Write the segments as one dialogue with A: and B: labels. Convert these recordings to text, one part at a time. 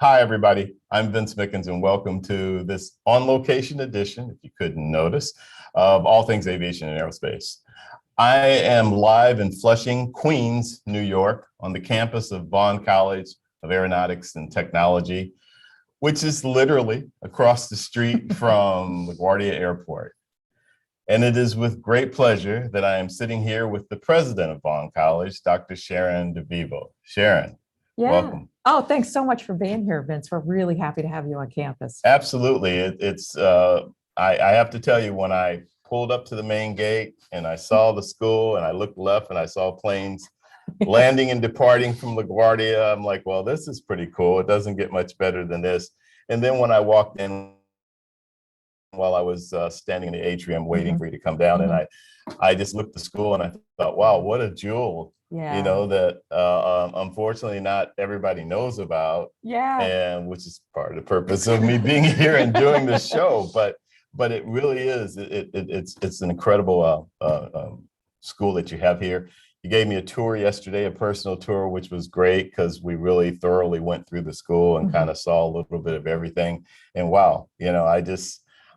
A: Hi, everybody. I'm Vince Mickens, and welcome to this on-location edition, if you couldn't notice, of All Things Aviation and Aerospace. I am live in Flushing, Queens, New York, on the campus of Vaughn College of Aeronautics and Technology, which is literally across the street from LaGuardia Airport. And it is with great pleasure that I am sitting here with the president of Vaughn College, Dr. Sharon DeVivo. Sharon, welcome.
B: Oh, thanks so much for being here, Vince. We're really happy to have you on campus.
A: Absolutely. I have to tell you, when I pulled up to the main gate and I saw the school and I looked left and I saw planes landing and departing from LaGuardia, I'm like, well, this is pretty cool. It doesn't get much better than this. And then when I walked in while I was standing in the atrium waiting for you to come down, and I just looked at the school and I thought, wow, what a jewel. You know, that unfortunately not everybody knows about, and which is part of the purpose of me being here and doing this show. But it really is. It's an incredible school that you have here. You gave me a tour yesterday, a personal tour, which was great because we really thoroughly went through the school and kind of saw a little bit of everything. And wow, you know,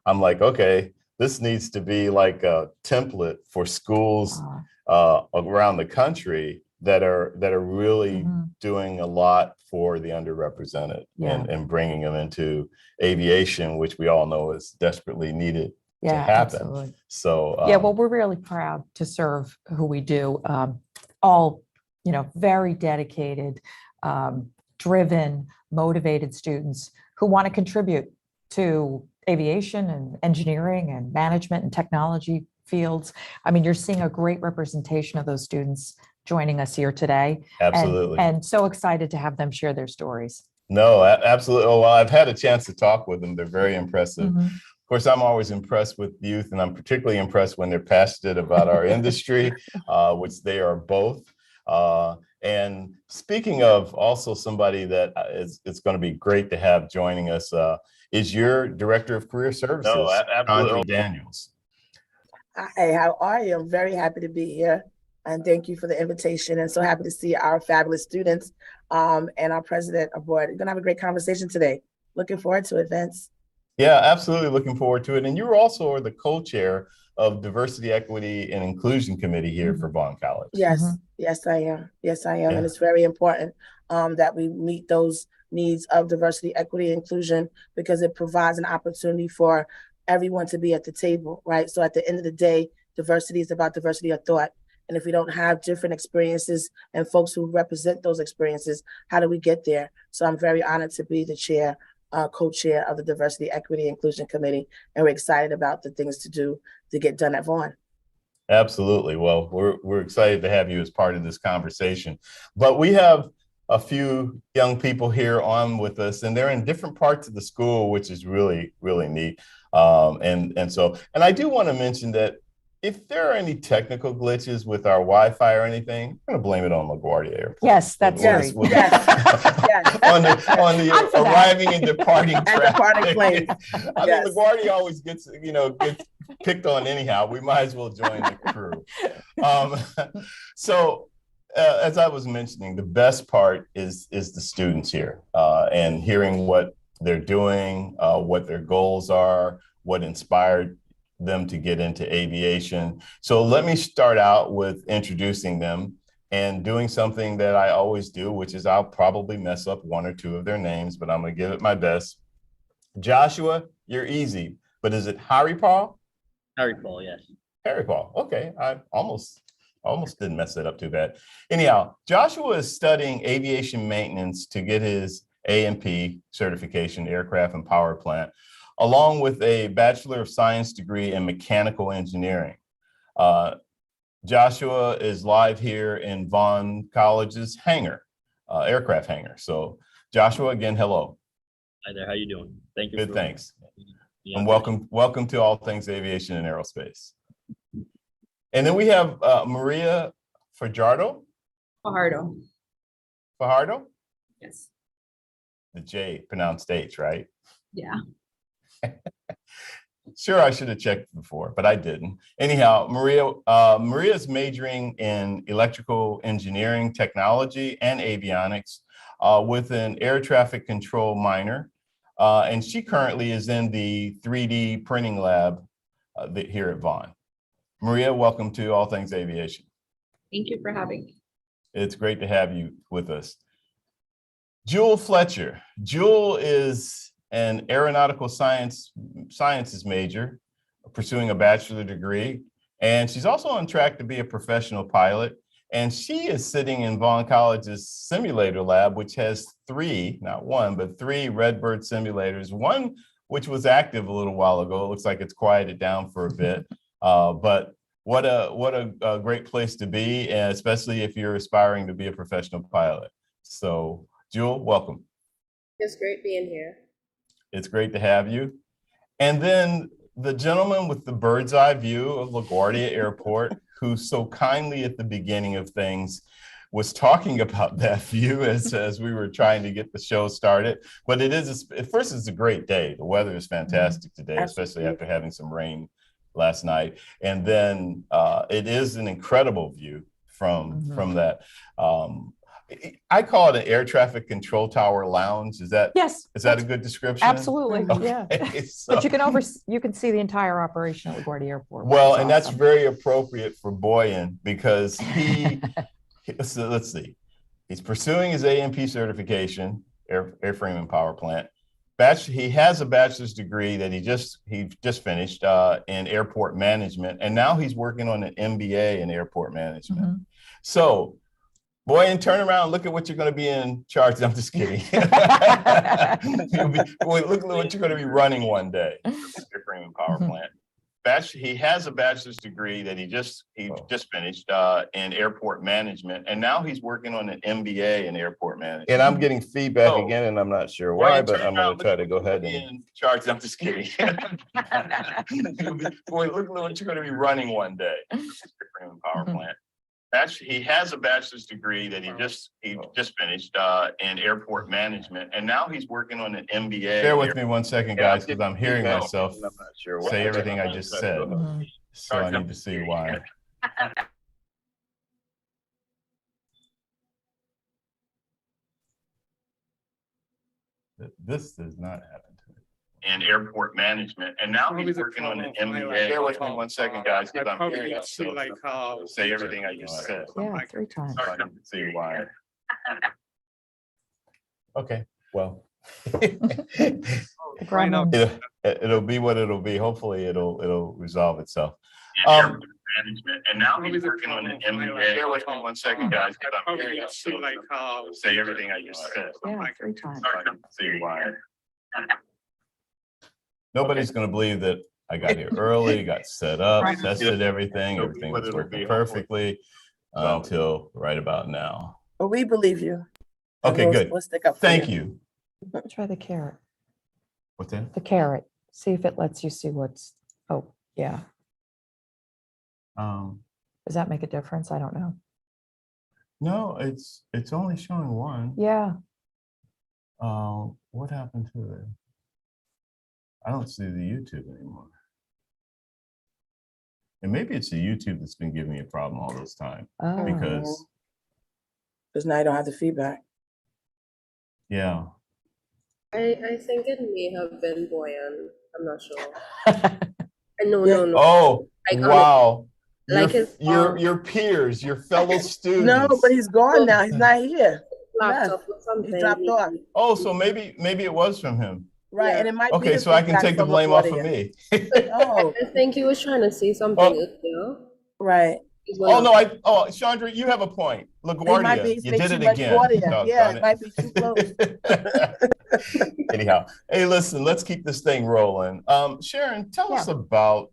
A: I'm like, okay, this needs to be like a template for schools around the country that are really doing a lot for the underrepresented and bringing them into aviation, which we all know is desperately needed to happen.
B: Absolutely.
A: So
B: well, we're really proud to serve who we do. All, you know, very dedicated, driven, motivated students who want to contribute to aviation and engineering and management and technology fields. I mean, you're seeing a great representation of those students joining us here today.
A: Absolutely.
B: And so excited to have them share their stories.
A: No, absolutely. Oh, well, I've had a chance to talk with them. They're very impressive. Of course, I'm always impressed with youth, and I'm particularly impressed when they're passionate about our industry, which they are both. And speaking of also somebody that it's going to be great to have joining us is your Director of Career Services, Chaundra Daniels.
C: Hi, how are you? I'm very happy to be here. And thank you for the invitation. And so happy to see our fabulous students and our president aboard. We're going to have a great conversation today. Looking forward to it, Vince.
A: Yeah, absolutely looking forward to it. And you also are the co-chair of Diversity, Equity, and Inclusion Committee here for Vaughn College.
C: Yes, yes, I am. Yes, I am. Yeah. And it's very important that we meet those needs of diversity, equity, and inclusion, because it provides an opportunity for everyone to be at the table, right? So at the end of the day, diversity is about diversity of thought. And if we don't have different experiences and folks who represent those experiences, how do we get there? So I'm very honored to be the chair, co-chair of the Diversity, Equity, Inclusion Committee. And we're excited about the things to do to get done at Vaughn.
A: Absolutely. Well, we're excited to have you as part of this conversation. But we have a few young people here on with us, and they're in different parts of the school, which is really, really neat. And I do want to mention that if there are any technical glitches with our Wi-Fi or anything, I'm going to blame it on LaGuardia Airport.
B: Yes, that's right.
A: On the arriving and departing traffic.
C: Planes.
A: I mean, LaGuardia always gets picked on anyhow. We might as well join the crew. As I was mentioning, the best part is the students here and hearing what they're doing, what their goals are, what inspired them to get into aviation. So let me start out with introducing them and doing something that I always do, which is I'll probably mess up one or two of their names, but I'm going to give it my best. Joshua, you're easy, but is it Harripaul?
D: Harripaul, yes.
A: Harripaul. Okay, I almost didn't mess it up too bad. Anyhow, Joshua is studying aviation maintenance to get his A&P certification, Aircraft and Powerplant, along with a Bachelor of Science Degree in Mechanical Engineering. Joshua is live here in Vaughn College's hangar, aircraft hangar. So Joshua, again, hello.
D: Hi there, how you doing? Thank you.
A: Good, thanks. Yeah, and welcome to All Things Aviation and Aerospace. And then we have Maria Fajardo.
E: Fajardo.
A: Fajardo?
E: Yes.
A: The J pronounced H, right?
E: Yeah.
A: Sure, I should have checked before, but I didn't. Anyhow, Maria's majoring in electrical engineering, technology, and avionics, with an air traffic control minor. And she currently is in the 3D printing lab here at Vaughn. Maria, welcome to All Things Aviation.
E: Thank you for having me.
A: It's great to have you with us. Jewel Fletcher. Jewel is an aeronautical sciences major, pursuing a bachelor degree. And she's also on track to be a professional pilot. And she is sitting in Vaughn College's simulator lab, which has three, not one, but three Redbird simulators. One which was active a little while ago. It looks like it's quieted down for a bit. But what a great place to be, and especially if you're aspiring to be a professional pilot. So, Jewel, welcome.
E: It's great being here.
A: It's great to have you. And then the gentleman with the bird's eye view of LaGuardia Airport, who so kindly at the beginning of things was talking about that view as we were trying to get the show started. But it is, at first, it's a great day. The weather is fantastic today, especially after having some rain last night. And then it is an incredible view from that. I call it an air traffic control tower lounge. Is that a good description?
B: Absolutely.
A: Okay,
B: Yeah.
A: so,
B: But you can see the entire operation at LaGuardia Airport.
A: well,
B: which is
A: and that's
B: awesome.
A: very appropriate for Boyan because so let's see. He's pursuing his AMP certification, airframe and power plant. He has a bachelor's degree that he just finished in airport management, and now he's working on an MBA in airport management. So, Boyan, turn around, look at what you're going to be in charge. I'm just kidding. Look at what you're going to be running one day. Airframe and power plant. He has a bachelor's degree that he just finished in airport management, and now he's working on an MBA in airport management. And I'm getting feedback again, and I'm not sure why, but I'm going to try to go ahead and charge. I'm just kidding. Boy, look at what you're going to be running one day. Airframe and power plant. He has a bachelor's degree that he just finished in airport management, and now he's working on an MBA. Bear with me one second, guys, because I'm hearing myself say everything I just said. So I need to see why. This does not happen to me. In airport management, and now he's working on an MBA. Bear with me one second, guys, because I'm hearing myself say everything I just said.
B: Yeah, 3 times.
A: So I need to see why. Okay, well. It'll be what it'll be. Hopefully it'll resolve itself. Management, and now he's working on an MBA. Bear with me one second, guys, because I'm hearing myself say everything I just said.
B: Yeah, 3 times.
A: So I need to see why. Nobody's going to believe that I got here early, got set up, tested everything was working perfectly until right about now.
C: But we believe you.
A: Okay, good.
C: We'll stick up for
A: Thank you.
B: Try the carrot.
A: What's that?
B: The carrot. See if it lets you see what's. Oh, yeah. Does that make a difference? I don't know.
A: No, it's only showing one.
B: Yeah.
A: What happened to it? I don't see the YouTube anymore. And maybe it's the YouTube that's been giving me a problem all this time.
B: Oh.
A: Because
C: now you don't have the feedback.
A: Yeah.
E: I think it may have been Boyan. I'm not sure. No.
A: Oh, wow.
E: Like
A: your peers, your fellow students.
C: No, but he's gone now. He's not here.
E: laptop or something.
C: He dropped off.
A: Oh, so maybe it was from him.
C: Right,
E: Yeah.
C: and it might be
A: Okay,
C: the
A: so I can
C: feedback
A: take the
C: from
A: blame off of
C: LaGuardia.
A: me.
C: Oh,
E: I think he was trying to say something.
C: right.
A: Oh no, Chaundra, you have a point. LaGuardia, you did it again.
C: Yeah, it might be too close.
A: Anyhow, hey, listen, let's keep this thing rolling. Sharon, tell us about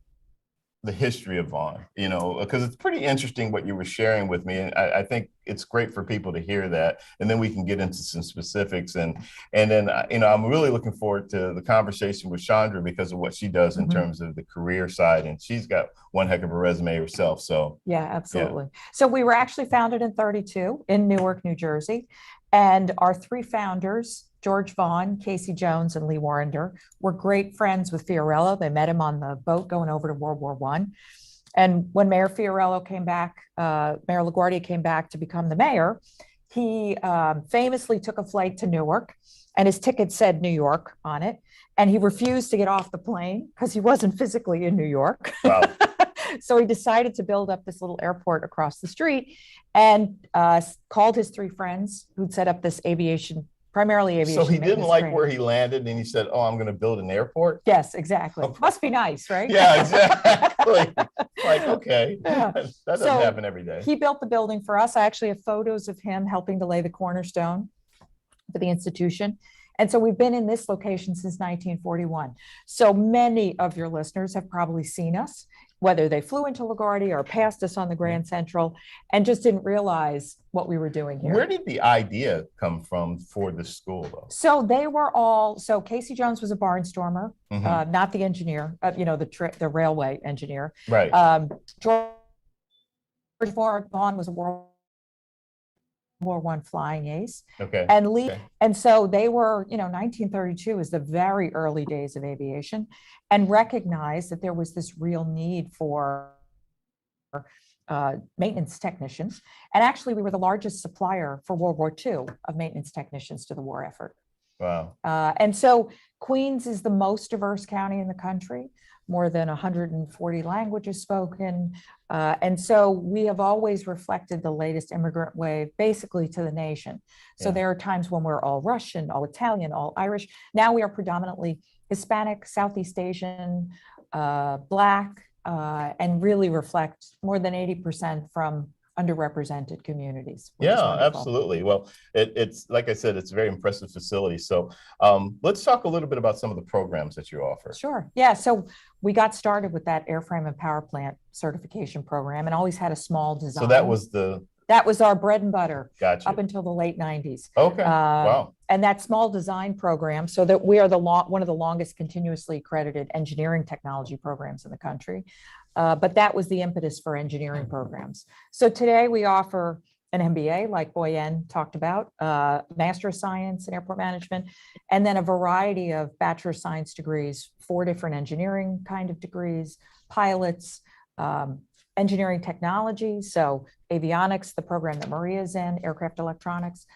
A: the history of Vaughn, because it's pretty interesting what you were sharing with me. And I think it's great for people to hear that. And then we can get into some specifics. And then, I'm really looking forward to the conversation with Chaundra because of what she does in terms of the career side. And she's got one heck of a resume herself. So
B: yeah, absolutely. Yeah. So we were actually founded in 1932 in Newark, New Jersey. And our three founders, George Vaughn, Casey Jones, and Lee Warrender, were great friends with Fiorello. They met him on the boat going over to World War I. And when Mayor Fiorello came back, Mayor LaGuardia came back to become the mayor, he famously took a flight to Newark, and his ticket said New York on it. And he refused to get off the plane because he wasn't physically in New York.
A: Wow.
B: So he decided to build up this little airport across the street and called his three friends who'd set up this primarily aviation.
A: So he didn't
B: maintenance
A: like
B: training.
A: where he landed and he said, oh, I'm going to build an airport.
B: Yes, exactly. Must be nice, right?
A: Yeah, exactly. Like, okay,
B: Yeah.
A: that doesn't
B: So
A: happen every day.
B: he built the building for us. I actually have photos of him helping to lay the cornerstone for the institution. And so we've been in this location since 1941. So many of your listeners have probably seen us, whether they flew into LaGuardia or passed us on the Grand Central and just didn't realize what we were doing here.
A: Where did the idea come from for the school, though?
B: So they were all, so Casey Jones was a barnstormer, not the engineer, the railway engineer.
A: Right.
B: George Vaughn was a World War I flying ace.
A: Okay.
B: And
A: Okay.
B: and so they were, 1932 is the very early days of aviation, and recognized that there was this real need for maintenance technicians. And actually, we were the largest supplier for World War II of maintenance technicians to the war effort.
A: Wow.
B: And so Queens is the most diverse county in the country, more than 140 languages spoken. And so we have always reflected the latest immigrant wave basically to the nation. So
A: Yeah.
B: there are times when we're all Russian, all Italian, all Irish. Now we are predominantly Hispanic, Southeast Asian, Black, and really reflect more than 80% from underrepresented communities. Which is
A: Yeah,
B: wonderful.
A: absolutely. Well, it's like I said, it's a very impressive facility. So let's talk a little bit about some of the programs that you offer.
B: Sure. Yeah. So we got started with that airframe and power plant certification program and always had a small design.
A: So
B: that was our bread and butter
A: gotcha.
B: up until the late 90s.
A: Okay. Wow.
B: And that small design program, so that we are one of the longest continuously accredited engineering technology programs in the country. But that was the impetus for engineering programs. So today we offer an MBA, like Boyan talked about, Master of Science in Airport Management, and then a variety of Bachelor of Science degrees, 4 different engineering kind of degrees, pilots, engineering technology, so Avionics, the program that Maria is in, aircraft electronics,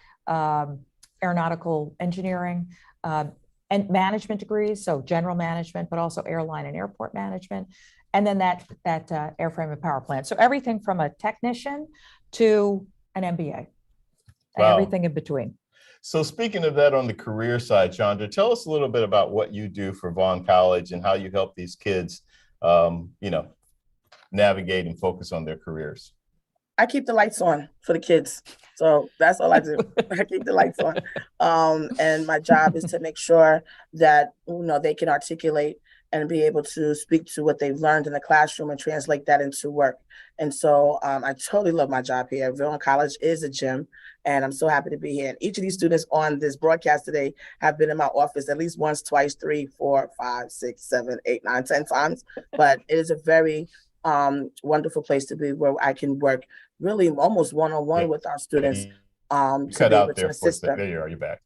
B: aeronautical engineering, and management degrees, so general management, but also airline and airport management, and then that airframe and power plant. So everything from a technician to an MBA, and
A: Wow.
B: everything in between.
A: So speaking of that on the career side, Chaundra, tell us a little bit about what you do for Vaughn College and how you help these kids, navigate and focus on their careers.
C: I keep the lights on for the kids. So that's all I do. I keep the lights on. And my job is to make sure that, they can articulate and be able to speak to what they've learned in the classroom and translate that into work. And so I totally love my job here. Vaughn College is a gym, and I'm so happy to be here. And each of these students on this broadcast today have been in my office at least once, twice, 3, 4, 5, 6, 7, 8, 9, 10 times. But it is a very wonderful place to be, where I can work really almost one-on-one with our students to
A: Cut
C: be
A: out
C: able
A: there
C: to assist them.
A: There you are. You're back.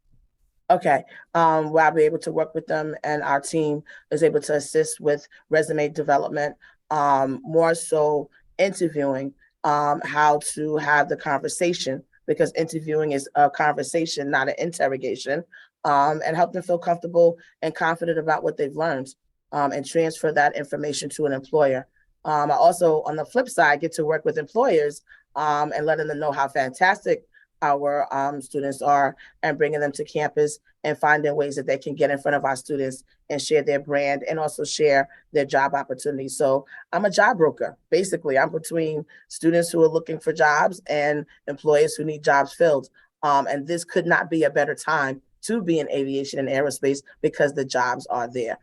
C: Okay, where I'll be able to work with them, and our team is able to assist with resume development, more so interviewing, how to have the conversation, because interviewing is a conversation, not an interrogation, and help them feel comfortable and confident about what they've learned, and transfer that information to an employer. I also, on the flip side, get to work with employers and letting them know how fantastic our students are, and bringing them to campus and finding ways that they can get in front of our students and share their brand and also share their job opportunities. So I'm a job broker. Basically, I'm between students who are looking for jobs and employers who need jobs filled. And this could not be a better time to be in aviation and aerospace, because the jobs are there.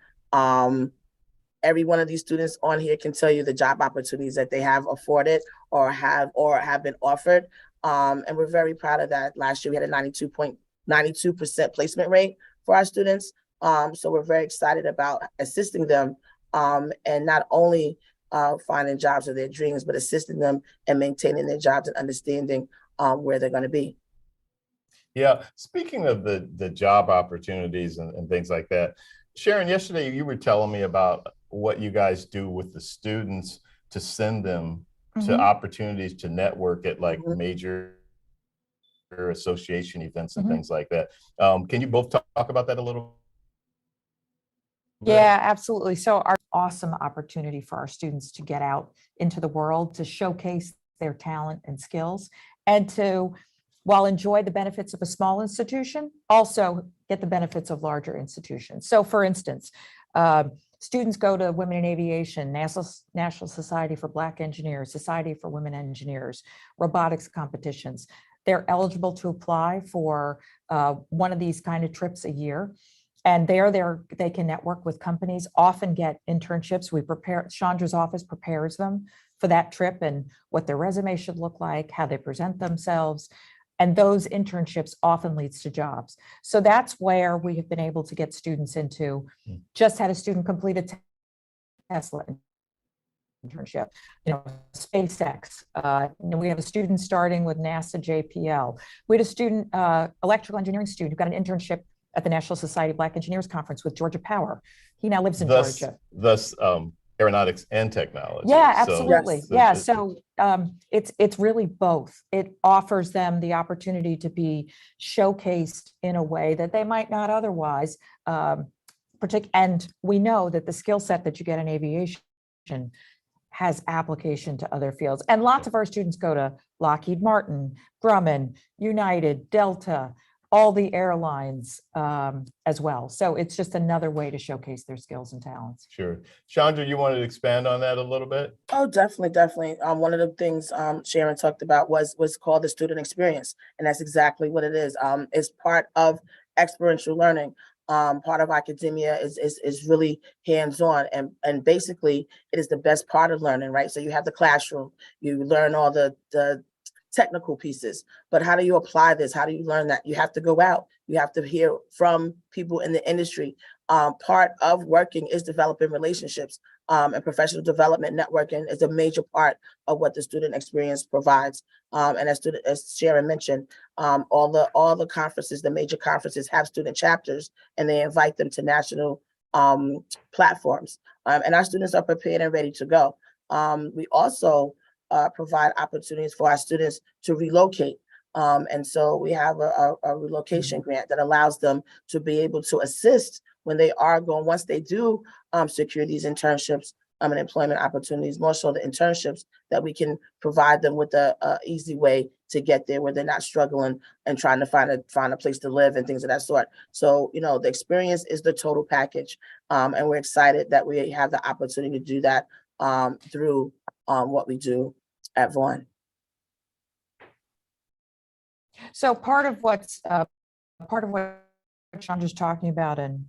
C: Every one of these students on here can tell you the job opportunities that they have afforded or have been offered. And we're very proud of that. Last year, we had a 92% placement rate for our students. So we're very excited about assisting them and not only finding jobs of their dreams, but assisting them and maintaining their jobs and understanding where they're going to be.
A: Yeah. Speaking of the job opportunities and things like that, Sharon, yesterday you were telling me about what you guys do with the students to send them to opportunities to network at like major association events and
B: Mhm.
A: things like that. Can you both talk about that a little bit?
B: Yeah, absolutely. So our awesome opportunity for our students to get out into the world, to showcase their talent and skills, and to, while enjoy the benefits of a small institution, also get the benefits of larger institutions. So for instance, students go to Women in Aviation, National Society for Black Engineers, Society for Women Engineers, robotics competitions. They're eligible to apply for one of these kind of trips a year. And they can network with companies, often get internships. Chaundra's office prepares them for that trip and what their resume should look like, how they present themselves. And those internships often leads to jobs. So that's where we have been able to get students into. Just had a student complete a Tesla internship, SpaceX. We have a student starting with NASA JPL. We had a student, electrical engineering student, who got an internship at the National Society of Black Engineers Conference with Georgia Power. He now lives in Georgia.
A: Thus, aeronautics and technology.
B: Yeah, absolutely.
A: So
B: It's really both. It offers them the opportunity to be showcased in a way that they might not otherwise. And we know that the skill set that you get in aviation has application to other fields. And lots of our students go to Lockheed Martin, Grumman, United, Delta, all the airlines as well. So it's just another way to showcase their skills and talents.
A: Sure. Chaundra, you wanted to expand on that a little bit?
C: Oh, definitely. One of the things Sharon talked about was called the student experience, and that's exactly what it is. It's part of experiential learning. Part of academia is really hands-on, and basically it is the best part of learning, right? So you have the classroom, you learn all the technical pieces, but how do you apply this? How do you learn that? You have to go out. You have to hear from people in the industry. Part of working is developing relationships, and professional development. Networking is a major part of what the student experience provides. And as Sharon mentioned, all the conferences, the major conferences, have student chapters, and they invite them to national platforms. And our students are prepared and ready to go. We also provide opportunities for our students to relocate. And so we have a relocation grant that allows them to be able to assist when they are going, once they do secure these internships and employment opportunities, more so the internships, that we can provide them with a easy way to get there where they're not struggling and trying to find a place to live and things of that sort. So, the experience is the total package. And we're excited that we have the opportunity to do that through what we do at Vaughn.
B: So part of what Chandra's talking about, and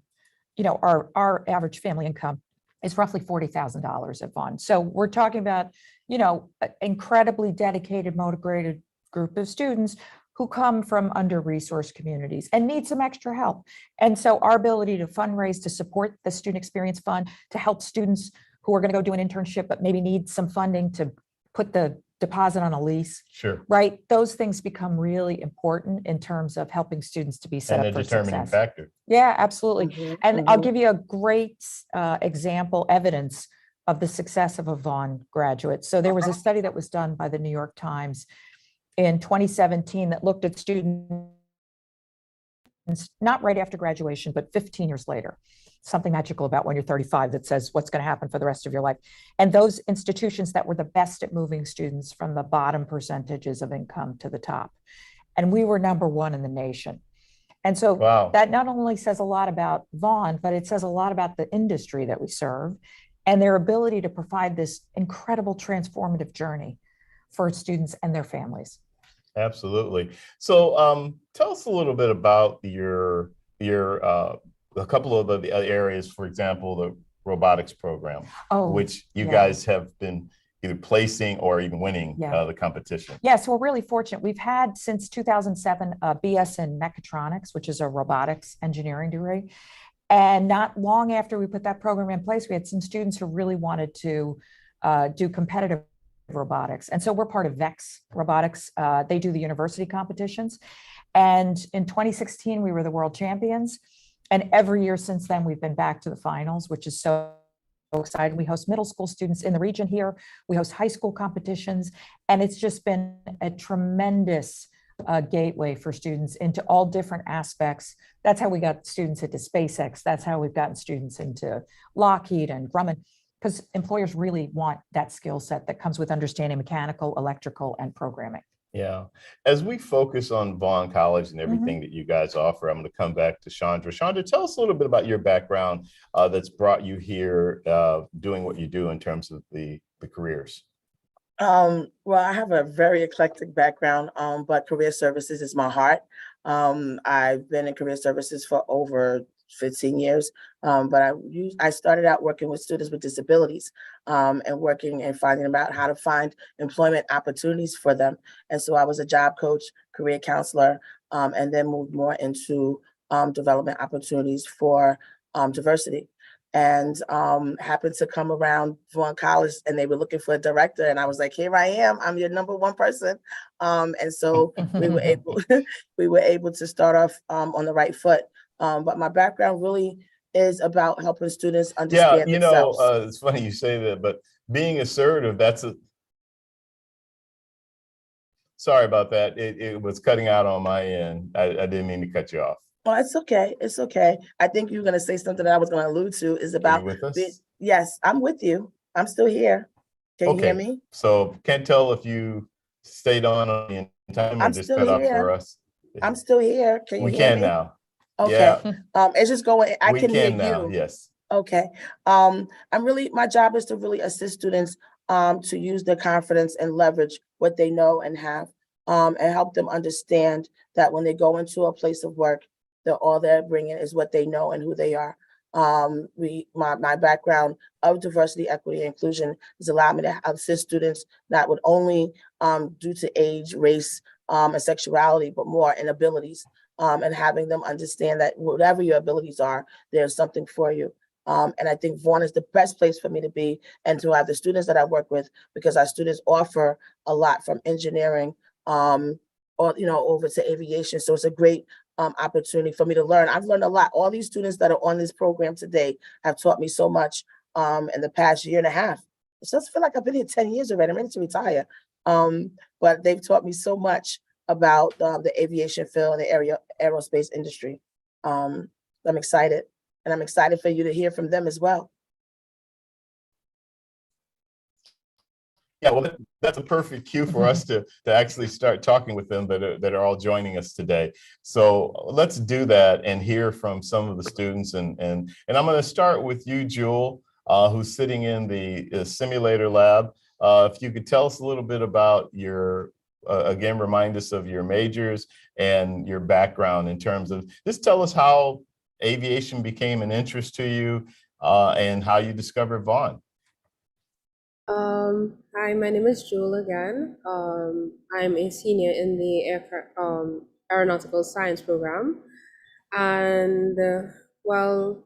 B: our average family income is roughly $40,000 at Vaughn. So we're talking about an incredibly dedicated, motivated group of students who come from under-resourced communities and need some extra help. And so our ability to fundraise to support the Student Experience Fund, to help students who are going to go do an internship but maybe need some funding to put the deposit on a lease.
A: Sure.
B: Right? Those things become really important in terms of helping students to be set
A: And
B: up
A: a
B: for
A: determining
B: success.
A: factor.
B: Yeah, absolutely.
C: Mhm,
B: And I'll
C: mhm.
B: give you a great example, evidence of the success of a Vaughn graduate. So there was a study that was done by the New York Times in 2017 that looked at students not right after graduation, but 15 years later. Something magical about when you're 35 that says what's going to happen for the rest of your life. And those institutions that were the best at moving students from the bottom percentages of income to the top. And we were #1 in the nation. And so
A: Wow.
B: that not only says a lot about Vaughn, but it says a lot about the industry that we serve and their ability to provide this incredible transformative journey for students and their families.
A: Absolutely. So tell us a little bit about a couple of the areas, for example, the robotics program, which you guys have been either placing or even winning the competition.
B: Yeah, so we're really fortunate. We've had since 2007 a BS in mechatronics, which is a robotics engineering degree. And not long after we put that program in place, we had some students who really wanted to do competitive robotics. And so we're part of VEX Robotics. They do the university competitions. And in 2016, we were the world champions. And every year since then, we've been back to the finals, which is so exciting. We host middle school students in the region here. We host high school competitions. And it's just been a tremendous gateway for students into all different aspects. That's how we got students into SpaceX. That's how we've gotten students into Lockheed and Grumman, because employers really want that skill set that comes with understanding mechanical, electrical, and programming.
A: Yeah. As we focus on Vaughn College and everything that you guys offer, I'm going to come back to Chaundra. Chaundra, tell us a little bit about your background that's brought you here doing what you do in terms of the careers.
C: Well, I have a very eclectic background, but career services is my heart. I've been in career services for over 15 years, but I started out working with students with disabilities and working and finding out how to find employment opportunities for them. And so I was a job coach, career counselor, and then moved more into development opportunities for diversity. And happened to come around Vaughn College, and they were looking for a director, and I was like, "Here I am! I'm your number one person." And so we were able to start off on the right foot. But my background really is about helping students understand themselves.
A: It's funny you say that, but being assertive, sorry about that. It was cutting out on my end. I didn't mean to cut you off.
C: Well, it's okay. It's okay. I think you're going to say something that I was going to allude to is
A: Are
C: about
A: you with us?
C: Yes, I'm with you. I'm still here. Can you hear me?
A: So can't tell if you stayed on the time or
C: I'm
A: just
C: still
A: cut off
C: here.
A: for us.
C: I'm still here. Can you
A: We
C: hear
A: can
C: me?
A: now.
C: Okay.
A: Yeah,
C: It's just going. I
A: we
C: can hear
A: can now.
C: you.
A: Yes.
C: Okay. My job is to really assist students to use their confidence and leverage what they know and have, and help them understand that when they go into a place of work, that all they're bringing is what they know and who they are. My background of diversity, equity, and inclusion has allowed me to assist students not with only due to age, race, and sexuality, but more in abilities, and having them understand that whatever your abilities are, there's something for you. And I think Vaughn is the best place for me to be and to have the students that I work with, because our students offer a lot from engineering, over to aviation. So it's a great opportunity for me to learn. I've learned a lot. All these students that are on this program today have taught me so much in the past year and a half. It does feel like I've been here 10 years already. I'm ready to retire. But they've taught me so much about the aviation field and the aerospace industry. I'm excited, and I'm excited for you to hear from them as well.
A: Yeah, well, that's a perfect cue for us to actually start talking with them that are all joining us today. So let's do that and hear from some of the students. And I'm going to start with you, Jewel, who's sitting in the simulator lab. If you could tell us a little bit about your, again, remind us of your majors and your background in terms of, just tell us how aviation became an interest to you and how you discovered Vaughn.
E: Hi, my name is Jewel again. I'm a senior in the Aeronautical Science program. And well,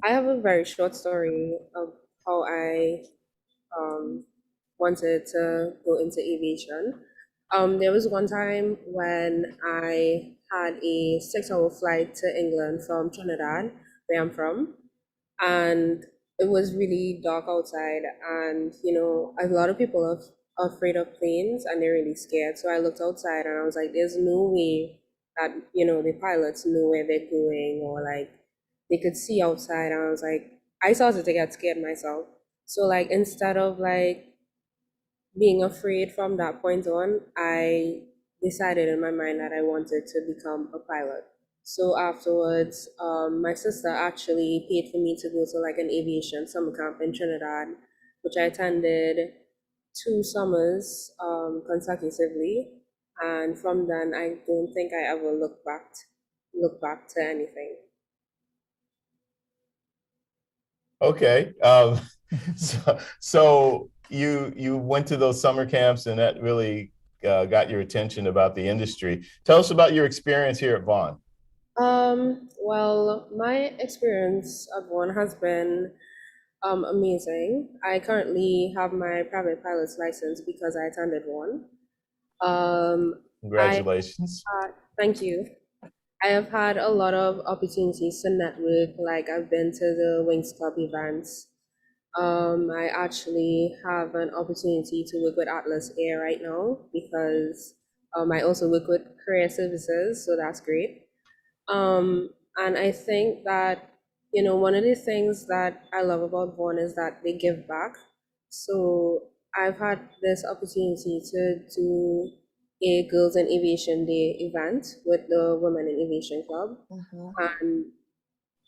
E: I have a very short story of how I wanted to go into aviation. There was one time when I had a 6-hour flight to England from Trinidad, where I'm from, and it was really dark outside, and a lot of people are afraid of planes and they're really scared. So I looked outside and I was like, there's no way that the pilots know where they're going, or like they could see outside. And I was like, I started to get scared myself. So like, instead of like being afraid from that point on, I decided in my mind that I wanted to become a pilot. So afterwards, my sister actually paid for me to go to like an aviation summer camp in Trinidad, which I attended 2 summers consecutively. And from then, I don't think I ever looked back to anything.
A: Okay. So you went to those summer camps, and that really got your attention about the industry. Tell us about your experience here at Vaughn.
E: Well, my experience at Vaughn has been amazing. I currently have my private pilot's license because I attended Vaughn.
A: Congratulations.
E: Thank you. I have had a lot of opportunities to network. Like, I've been to the Wings Club events. I actually have an opportunity to work with Atlas Air right now because I also work with career services, so that's great. And I think that, one of the things that I love about Vaughn is that they give back. So I've had this opportunity to do a Girls in Aviation Day event with the Women in Aviation Club.
C: Mhm.
E: And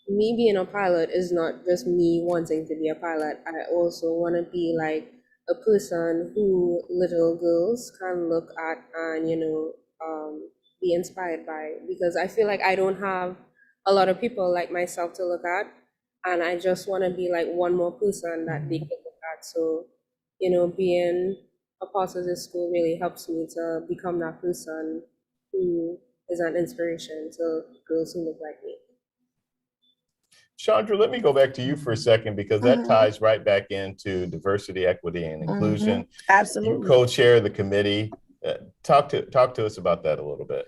E: me being a pilot is not just me wanting to be a pilot. I also want to be like a person who little girls can look at and, be inspired by, because I feel like I don't have a lot of people like myself to look at. And I just want to be like one more person that they could look at. So, being a part of this school really helps me to become that person who is an inspiration to girls who look like me.
A: Chaundra, let me go back to you for a second, because that
C: Mhm.
A: ties right back into diversity, equity, and inclusion. You
C: Absolutely.
A: co-chair the committee. Talk to us about that a little bit.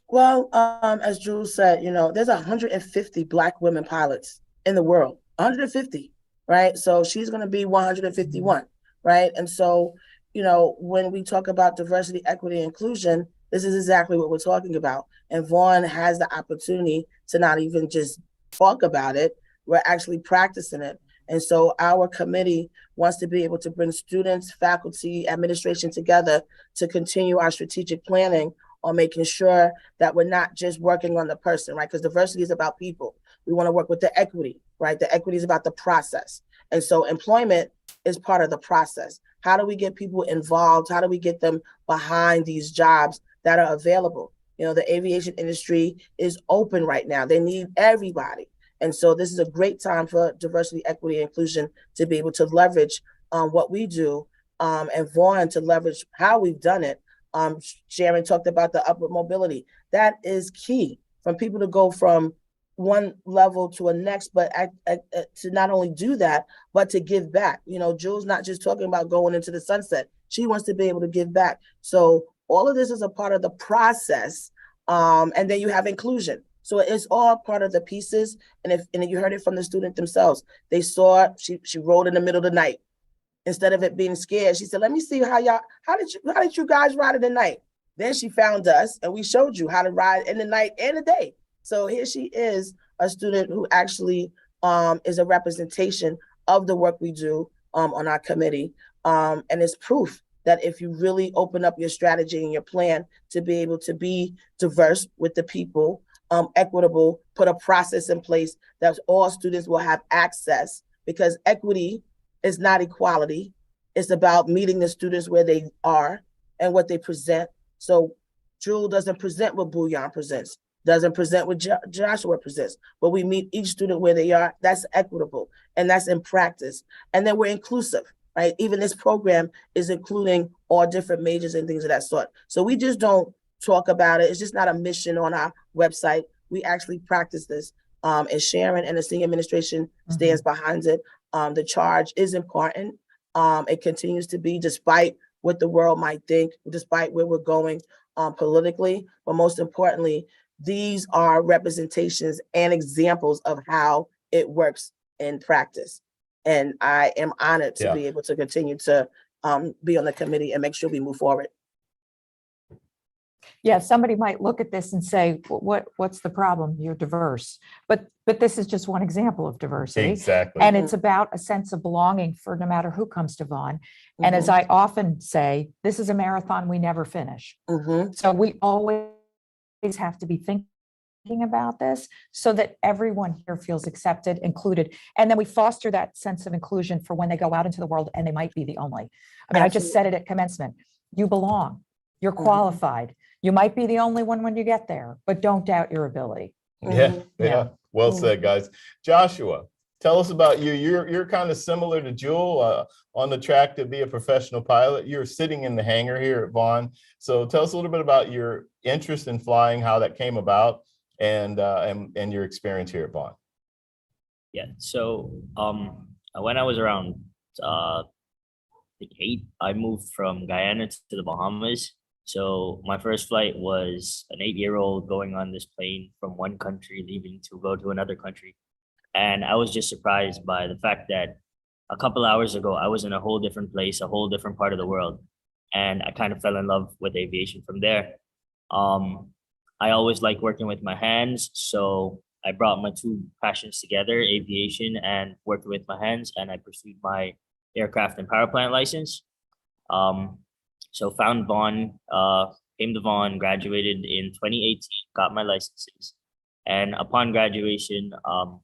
C: Well, as Jules said, there's 150 Black women pilots in the world, 150, right? So she's going to be 151, right? And so, when we talk about diversity, equity, and inclusion, this is exactly what we're talking about. And Vaughn has the opportunity to not even just talk about it, we're actually practicing it. And so our committee wants to be able to bring students, faculty, administration together to continue our strategic planning on making sure that we're not just working on the person, right? Because diversity is about people. We want to work with the equity, right? The equity is about the process. And so employment is part of the process. How do we get people involved? How do we get them behind these jobs that are available? The aviation industry is open right now. They need everybody. And so this is a great time for diversity, equity, and inclusion to be able to leverage what we do, and Vaughn to leverage how we've done it. Sharon talked about the upward mobility. That is key for people to go from one level to a next, but to not only do that, but to give back. Jules not just talking about going into the sunset. She wants to be able to give back. So all of this is a part of the process. And then you have inclusion. So it's all part of the pieces. And you heard it from the student themselves. They saw she rode in the middle of the night. Instead of it being scared, she said, let me see how did you guys ride in the night? Then she found us and we showed you how to ride in the night and the day. So here she is, a student who actually is a representation of the work we do on our committee. And it's proof that if you really open up your strategy and your plan to be able to be diverse with the people, equitable, put a process in place that all students will have access, because equity is not equality. It's about meeting the students where they are and what they present. So Jewel doesn't present what Bouillon presents, doesn't present what Joshua presents, but we meet each student where they are. That's equitable, and that's in practice. And then we're inclusive, right? Even this program is including all different majors and things of that sort. So we just don't talk about it. It's just not a mission on our website. We actually practice this. And Sharon and the senior administration stands behind it. The charge is important. It continues to be, despite what the world might think, despite where we're going politically, but most importantly, these are representations and examples of how it works in practice. And I am honored to be able to continue to be on the committee and make sure we move forward.
B: Yeah, somebody might look at this and say, what's the problem? You're diverse. But this is just one example of diversity.
A: Exactly.
B: And it's about a sense of belonging for no matter who comes to Vaughn. And as I often say, this is a marathon we never finish. So we always have to be thinking about this so that everyone here feels accepted, included. And then we foster that sense of inclusion for when they go out into the world and they might be the only. I mean, I just said it at commencement. You belong. You're qualified. You might be the only one when you get there, but don't doubt your ability.
A: Yeah. Well said, guys. Joshua, tell us about you. You're kind of similar to Jewel on the track to be a professional pilot. You're sitting in the hangar here at Vaughn. So tell us a little bit about your interest in flying, how that came about, and your experience here at Vaughn.
D: Yeah. So when I was around 8, I moved from Guyana to the Bahamas. So my first flight was an 8-year-old going on this plane from one country, leaving to go to another country. And I was just surprised by the fact that a couple hours ago, I was in a whole different place, a whole different part of the world. and I kind of fell in love with aviation from there. I always like working with my hands, so I brought my two passions together, aviation and working with my hands, and I pursued my aircraft and power plant license. So found Vaughn, came to Vaughn, graduated in 2018, got my licenses. And upon graduation,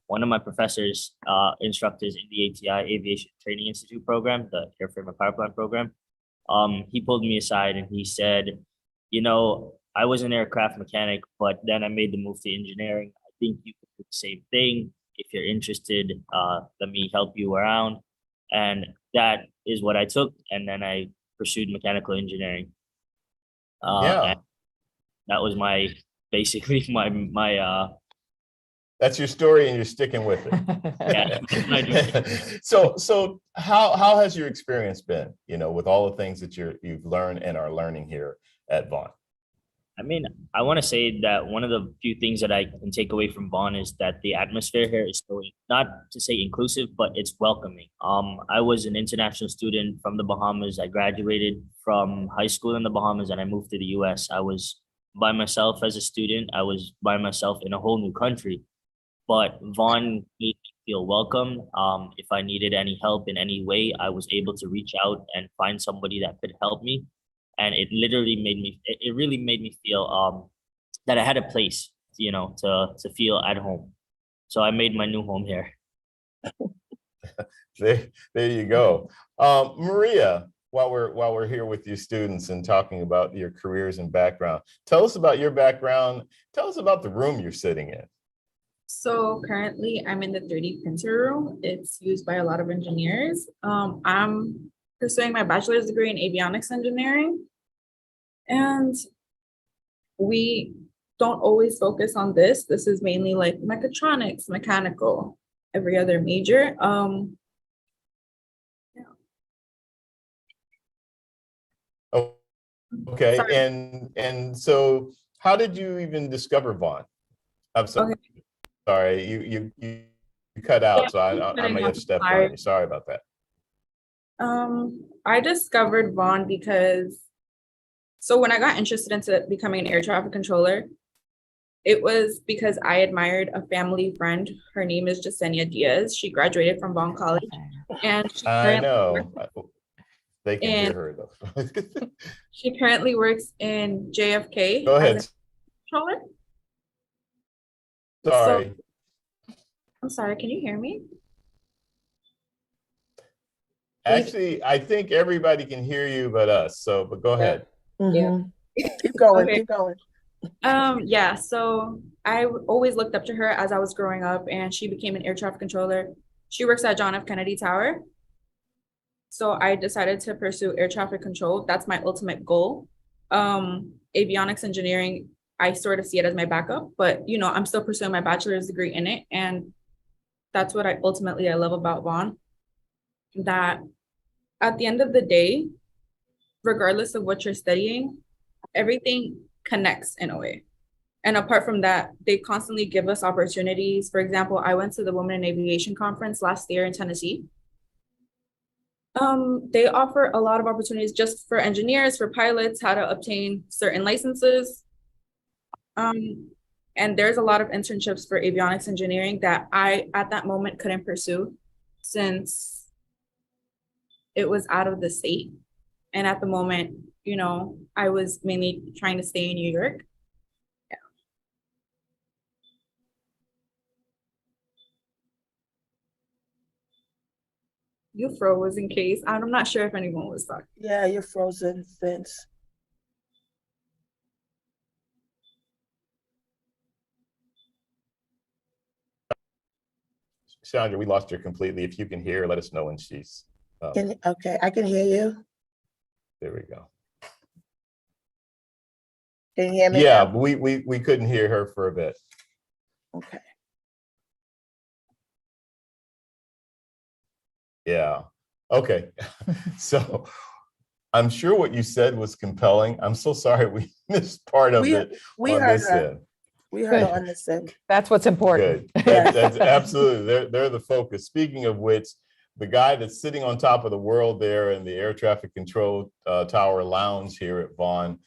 D: one of my professors, instructors in the ATI Aviation Training Institute program, the Airframe and Power Plant program, he pulled me aside and he said, you know, I was an aircraft mechanic, but then I made the move to engineering. I think you could do the same thing. If you're interested, let me help you around. And that is what I took. And then I pursued mechanical engineering.
A: Yeah,
D: And that was my, basically my
A: that's your story and you're sticking with it.
D: Yeah.
A: So how has your experience been, you know, with all the things that you've learned and are learning here at Vaughn?
D: I mean, I want to say that one of the few things that I can take away from Vaughn is that the atmosphere here is so, not to say inclusive, but it's welcoming. I was an international student from the Bahamas. I graduated from high school in the Bahamas and I moved to the US. I was by myself as a student. I was by myself in a whole new country. But Vaughn made me feel welcome. If I needed any help in any way, I was able to reach out and find somebody that could help me. And it literally made me, it really made me feel that I had a place, you know, to feel at home. So I made my new home here.
A: There you go. Maria, while we're here with you students and talking about your careers and background, tell us about your background. Tell us about the room you're sitting in.
F: So currently I'm in the 3D printer room. It's used by a lot of engineers. I'm pursuing my bachelor's degree in avionics engineering. And we don't always focus on this. This is mainly like mechatronics, mechanical, every other major. Yeah.
A: Oh, okay.
F: Sorry.
A: And so how did you even discover Vaughn? I'm sorry.
F: Okay.
A: Sorry, you cut out,
F: Yeah,
A: so I may have stepped
F: sorry.
A: on you. Sorry about that.
F: I discovered Vaughn because, so when I got interested into becoming an air traffic controller, it was because I admired a family friend. Her name is Jasenia Diaz. She graduated from Vaughn College, and she
A: I
F: currently
A: know. They can hear
F: And-
A: her though.
F: she currently works in JFK
A: Go
F: as
A: ahead.
F: a controller.
A: Sorry.
F: So, I'm sorry, can you hear me?
A: Actually, I think everybody can hear you but us. So, but go ahead.
C: Mhm. Keep going,
F: Okay.
C: keep going.
F: Yeah, so I always looked up to her as I was growing up, and she became an air traffic controller. She works at John F. Kennedy Tower. So I decided to pursue air traffic control. That's my ultimate goal. Avionics engineering, I sort of see it as my backup, but you know, I'm still pursuing my bachelor's degree in it. And that's what I love about Vaughn, that at the end of the day, regardless of what you're studying, everything connects in a way. And apart from that, they constantly give us opportunities. For example, I went to the Women in Aviation Conference last year in Tennessee. They offer a lot of opportunities just for engineers, for pilots, how to obtain certain licenses. And there's a lot of internships for avionics engineering that I, at that moment, couldn't pursue since it was out of the state. And at the moment, you know, I was mainly trying to stay in New York. Yeah. You froze in case. I'm not sure if anyone was talking.
C: Yeah, you're frozen, Vince.
A: Chaundra, we lost her completely. If you can hear, let us know when she's.
C: Okay, I can hear you.
A: There we go.
C: Can you hear me?
A: Yeah,
C: now?
A: we couldn't hear her for a bit.
C: Okay.
A: Yeah. Okay. So I'm sure what you said was compelling. I'm so sorry we missed part of it
C: We
A: on
C: heard
A: this
C: her.
A: end.
C: We heard her
B: Good.
C: on this end.
B: That's what's important.
A: Good. That's absolutely. They're the focus. Speaking of which, the guy that's sitting on top of the world there in the air traffic control tower lounge here at Vaughn,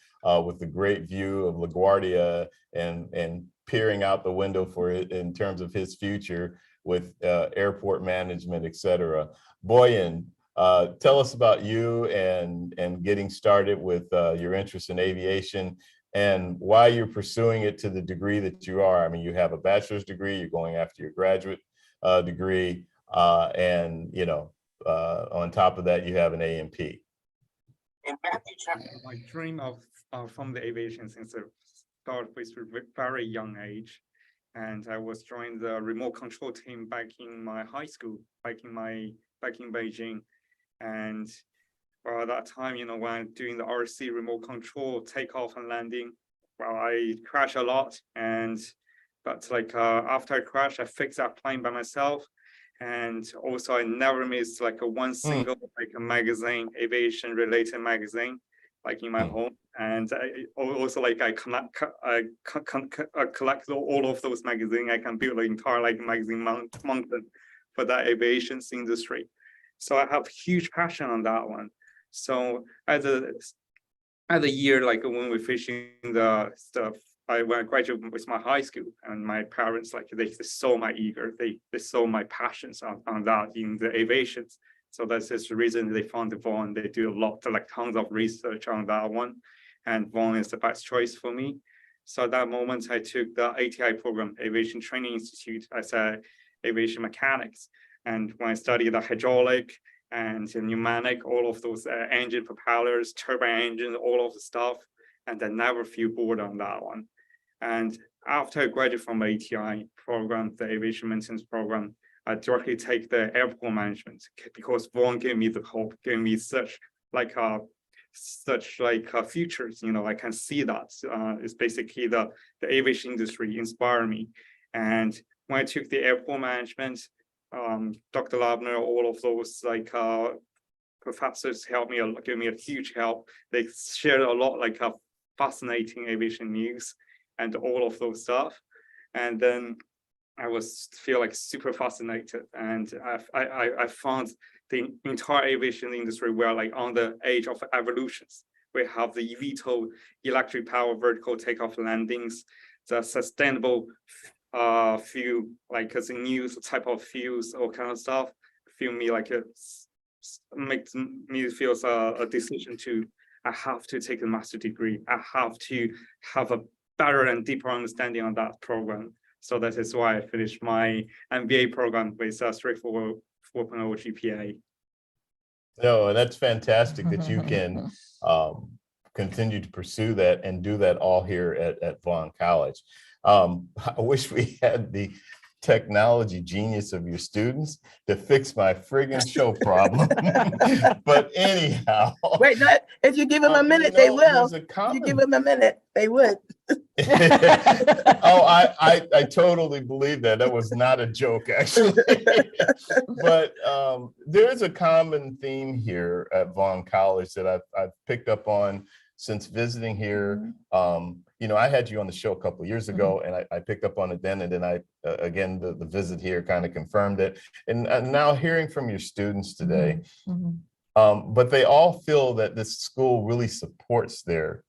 A: with the great view of LaGuardia and peering out the window for it in terms of his future with airport management, et cetera. Boyan, tell us about you and getting started with your interest in aviation and why you're pursuing it to the degree that you are. I mean, you have a bachelor's degree, you're going after your graduate degree, and on top of that, you have an A&P.
G: My dream of from the aviation since I started with a very young age, and I was joined the remote control team back in my high school, back in Beijing, and at that time, when doing the RC remote control takeoff and landing, well, I crashed a lot, but after I crashed, I fixed that plane by myself. And also I never missed one single a magazine, aviation related magazine, in my home. And I collect all of those magazines. I can build an entire magazine mountain for that aviation industry. So I have huge passion on that one. So as a year, when we're finishing the stuff, when I graduated with my high school, and my parents, they saw my they saw my passions on that in the aviations. So that's just the reason they found the Vaughn. They do a lot, tons of research on that one, and Vaughn is the best choice for me. So at that moment, I took the ATI program, Aviation Training Institute, as a aviation mechanics. And when I studied the hydraulic and the pneumatic, all of those engine propellers, turbine engines, all of the stuff, and I never feel bored on that one. And after I graduated from the ATI program, the Aviation Maintenance program, I directly take the airport management because Vaughn gave me the hope, gave me such futures. I can see that it's basically the aviation industry inspired me. And when I took the airport management, Dr. Labner, all of those professors helped me, gave me a huge help. They shared a lot fascinating aviation news and all of those stuff. And then I feel super fascinated. And I found the entire aviation industry were on the edge of evolutions. We have the eVTOL, electric power vertical takeoff landings, the sustainable fuel, it's a new type of fuels, all kind of stuff. Feel me makes me feel a decision I have to take a master degree. I have to have a better and deeper understanding on that program. So that is why I finished my MBA program with a 3.4 GPA.
A: No, and that's fantastic that you can continue to pursue that and do that all here at Vaughn College. I wish we had the technology genius of your students to fix my friggin' show problem. But anyhow.
C: Wait, no, if you give them a minute, they will. If you give them a minute, they would.
A: Oh, I totally believe that. That was not a joke, actually. But there's a common theme here at Vaughn College that I've picked up on since visiting here. I had you on the show a couple of years ago, and I picked up on it then, and then again, the visit here kind of confirmed it. And now hearing from your students today, but they all feel that this school really supports their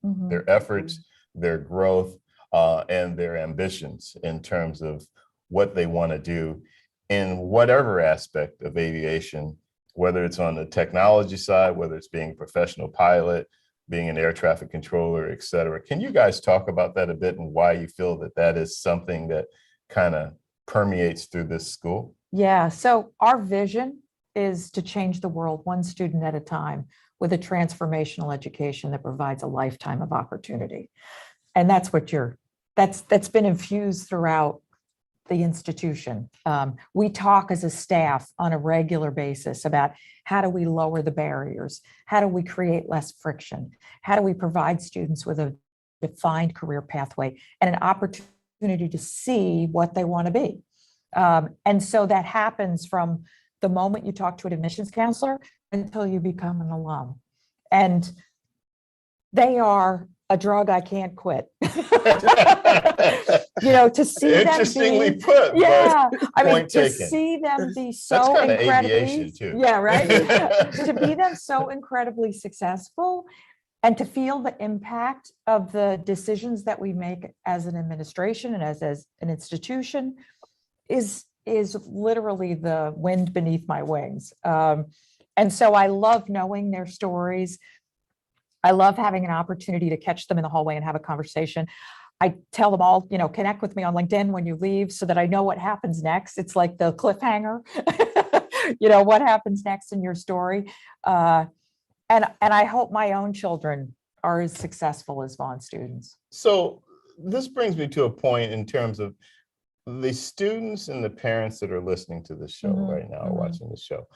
A: efforts, their growth, and their ambitions in terms of what they want to do in whatever aspect of aviation, whether it's on the technology side, whether it's being a professional pilot, being an air traffic controller, et cetera. Can you guys talk about that a bit and why you feel that is something that kind of permeates through this school?
B: Yeah, so our vision is to change the world one student at a time with a transformational education that provides a lifetime of opportunity. And that's what that's been infused throughout the institution. We talk as a staff on a regular basis about how do we lower the barriers? How do we create less friction? How do we provide students with a defined career pathway and an opportunity to see what they want to be? And so that happens from the moment you talk to an admissions counselor until you become an alum. And they are a drug I can't quit. You know, to see them
A: Interestingly
B: be,
A: put, but
B: yeah, I mean,
A: point
B: to
A: taken.
B: see them be
A: That's
B: so
A: kind of
B: incredibly,
A: aviation too.
B: yeah, right. To be them so incredibly successful and to feel the impact of the decisions that we make as an administration and as an institution is literally the wind beneath my wings. And so I love knowing their stories. I love having an opportunity to catch them in the hallway and have a conversation. I tell them all, you know, connect with me on LinkedIn when you leave so that I know what happens next. It's like the cliffhanger, you know, what happens next in your story. And I hope my own children are as successful as Vaughn students.
A: So this brings me to a point in terms of the students and the parents that are listening to this show
B: Mhm,
A: right now,
B: mhm.
A: watching the show.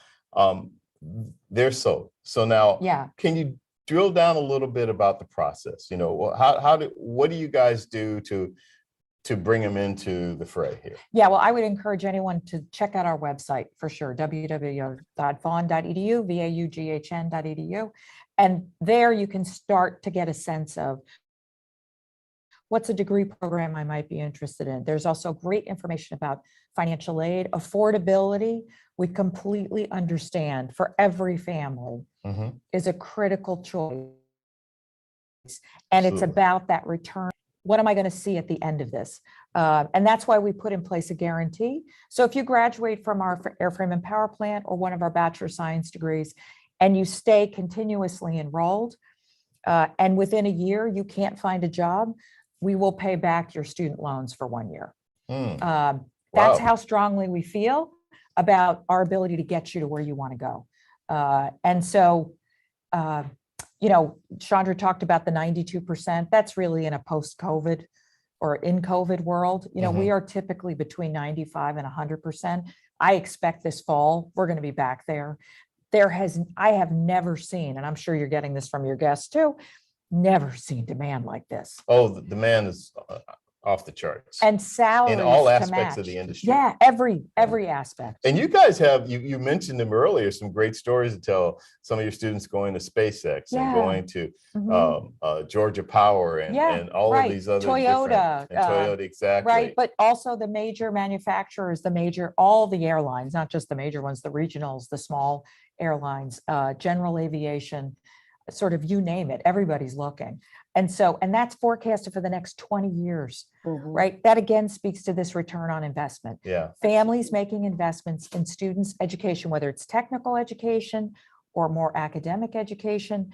A: They're sold. So now,
B: Yeah.
A: can you drill down a little bit about the process? You know, what do you guys do to bring them into the fray here?
B: Yeah, well, I would encourage anyone to check out our website for sure, www.vaughn.edu, vaughn.edu. And there you can start to get a sense of what's a degree program I might be interested in. There's also great information about financial aid, affordability. We completely understand for every family
A: Mhm.
B: is a critical choice. And it's
A: Absolutely.
B: about that return. What am I going to see at the end of this? And that's why we put in place a guarantee. So if you graduate from our Airframe and Powerplant or one of our Bachelor of Science degrees, and you stay continuously enrolled, and within a year you can't find a job, we will pay back your student loans for 1 year. That's
A: Wow.
B: how strongly we feel about our ability to get you to where you want to go. And so, you know, Chaundra talked about the 92%. That's really in a post-COVID or in COVID world. You know, we are typically between 95 and 100%. I expect this fall, we're going to be back there. I have never seen, and I'm sure you're getting this from your guests too, never seen demand like this.
A: Oh, the demand is off the charts.
B: And salaries
A: in all
B: to
A: aspects of
B: match.
A: the industry.
B: Yeah, every aspect.
A: And you guys have, you mentioned them earlier, some great stories to tell. Some of your students going to SpaceX and
B: Yeah.
A: going to
B: Mhm.
A: Georgia Power and,
B: Yeah,
A: and all
B: right.
A: of these other
B: Toyota,
A: different, and Toyota, exactly.
B: Right, but also the major manufacturers, all the airlines, not just the major ones, the regionals, the small airlines, general aviation, sort of you name it, everybody's looking. And that's forecasted for the next 20 years, right? That again speaks to this return on investment.
A: Yeah.
B: Families making investments in students' education, whether it's technical education or more academic education,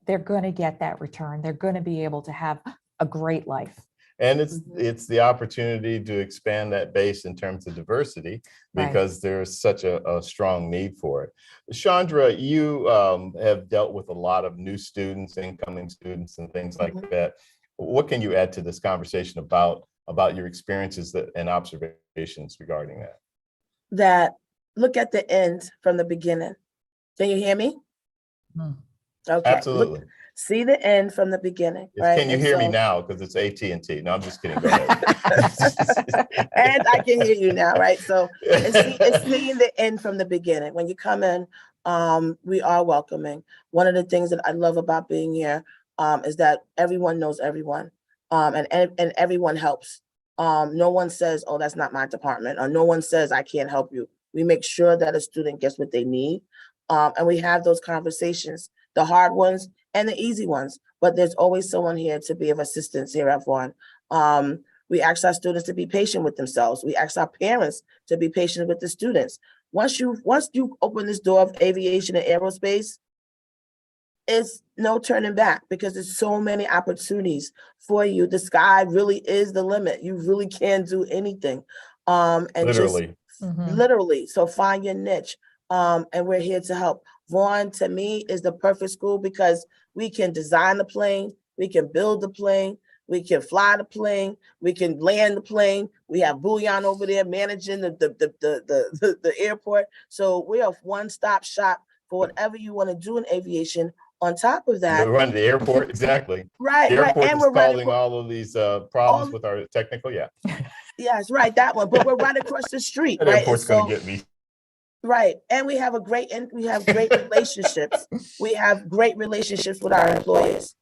B: they're going to get that return. They're going to be able to have a great life.
A: And it's the opportunity to expand that base in terms of diversity, because there's such a strong need for it. Chaundra, you have dealt with a lot of new students, incoming students, and things like that. What can you add to this conversation about your experiences and observations regarding that?
C: That look at the end from the beginning. Can you hear me? Okay.
A: Absolutely.
C: See the end from the beginning, right?
A: Can you hear me now? Because it's AT&T. No, I'm just kidding. Go ahead.
C: And I can hear you now, right? So it's seeing the end from the beginning. When you come in, we are welcoming. One of the things that I love about being here is that everyone knows everyone, and everyone helps. No one says, "Oh, that's not my department," or no one says, "I can't help you." We make sure that a student gets what they need, and we have those conversations, the hard ones and the easy ones, but there's always someone here to be of assistance here at Vaughn. We ask our students to be patient with themselves. We ask our parents to be patient with the students. Once you open this door of aviation and aerospace, it's no turning back, because there's so many opportunities for you. The sky really is the limit. You really can do anything. And
A: Literally.
C: Literally. So find your niche. And we're here to help. Vaughn, to me, is the perfect school because we can design the plane, we can build the plane, we can fly the plane, we can land the plane. We have Bouillon over there managing the airport. So we're a one-stop shop for whatever you want to do in aviation. On top of that,
A: we run the airport, exactly.
C: Right,
A: the airport
C: right. And
A: is
C: we're
A: causing all of these problems with our technical,
C: Yes, right, that one. But we're right across the street,
A: that
C: right?
A: airport's going to get me.
C: Right, and we have great relationships. We have great relationships with our employees,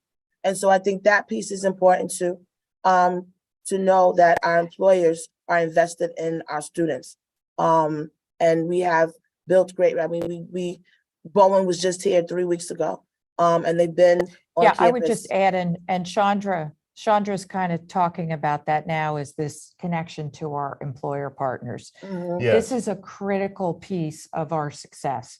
C: And so I think that piece is important too, to know that our employers are invested in our students. And we have built great, I mean, Bowen was just here 3 weeks ago, and they've been on
B: Yeah, I would
C: campus.
B: just add, and Chaundra's kind of talking about that now, is this connection to our employer partners.
C: Mhm.
B: This
A: Yes,
B: is a critical piece of our success,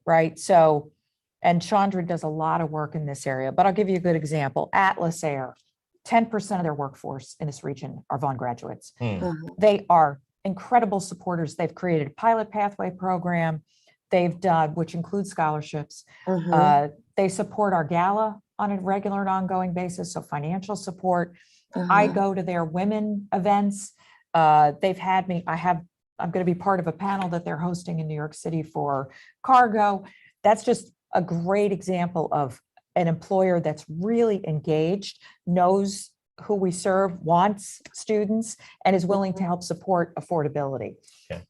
B: right? So, and Chaundra does a lot of work in this area, but I'll give you a good example. Atlas Air, 10% of their workforce in this region are Vaughn graduates.
C: Mhm.
B: They are incredible supporters. They've created a pilot pathway program. They've done, which includes scholarships.
C: Mhm.
B: They support our gala on a regular and ongoing basis, so financial support. I
C: Mhm.
B: go to their women events. They've had me, I'm going to be part of a panel that they're hosting in New York City for cargo. That's just a great example of an employer that's really engaged, knows who we serve, wants students, and is willing to help support affordability.